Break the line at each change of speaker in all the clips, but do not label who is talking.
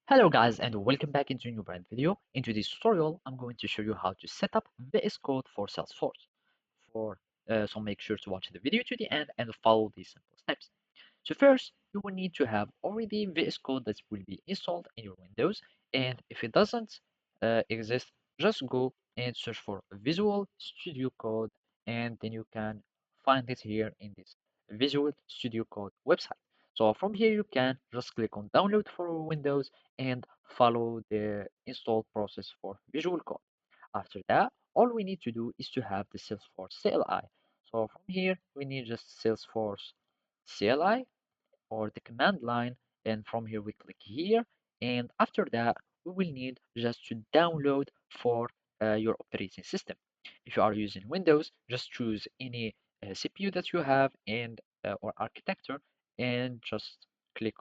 Hello guys and welcome back into a new brand video. In today's tutorial, I'm going to show you how to set up VS Code for Salesforce. So make sure to watch the video to the end and follow these simple steps. So first, you will need to have already VS Code that will be installed in your Windows. And if it doesn't exist, just go and search for Visual Studio Code, and then you can find it here in this Visual Studio Code website. So from here, you can just click on Download for Windows and follow the install process for Visual Code. After that, all we need to do is to have the Salesforce CLI. So from here, we need just Salesforce CLI or the command line, and from here we click here, and after that we will need just to download for your operating system. If you are using Windows, just choose any CPU that you have and or architecture, and just click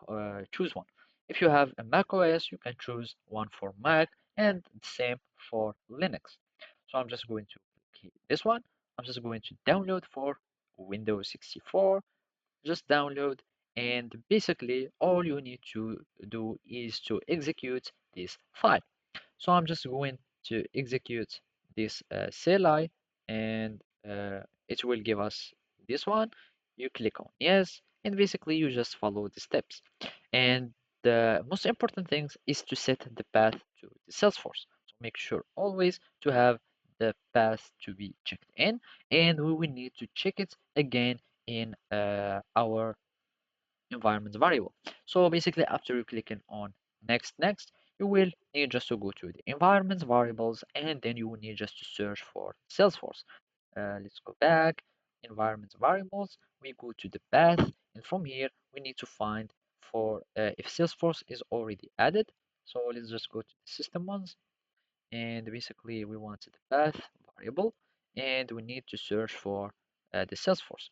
choose one. If you have a Mac OS, you can choose one for Mac, and the same for Linux. So I'm just going to click this one. I'm just going to download for Windows 64. Just download, and basically all you need to do is to execute this file. So I'm just going to execute this CLI, and it will give us this one. You click on yes, and basically you just follow the steps. And the most important thing is to set the path to the Salesforce. So make sure always to have the path to be checked in, and we will need to check it again in our environment variable. So basically, after you clicking on next, you will need just to go to the environment variables, and then you will need just to search for Salesforce. Let's go back, environment variables. We go to the path, and from here we need to find for if Salesforce is already added. So let's just go to the system ones, and basically we want the path variable, and we need to search for the Salesforce.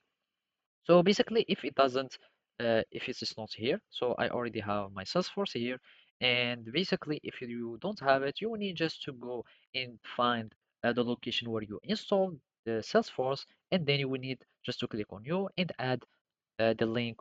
So basically, if it doesn't, if it is not here, so I already have my Salesforce here, and basically, if you don't have it, you will need just to go and find the location where you installed the Salesforce, and then you will need just to click on new and add the link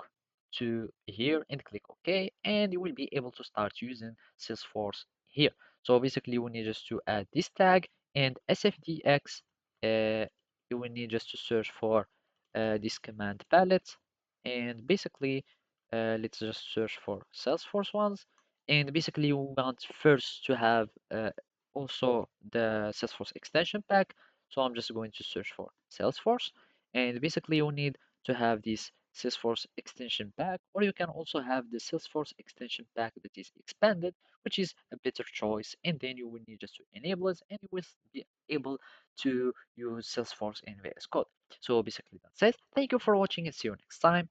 to here and click OK, and you will be able to start using Salesforce here. So basically, you will need just to add this tag and SFDX. You will need just to search for this command palette, and basically, let's just search for Salesforce ones. And basically, you want first to have also the Salesforce extension pack. So I'm just going to search for Salesforce, and basically, you need to have this Salesforce extension pack, or you can also have the Salesforce extension pack that is expanded, which is a better choice. And then you will need just to enable it, and you will be able to use Salesforce in VS Code. So basically, that's it. Thank you for watching, and see you next time.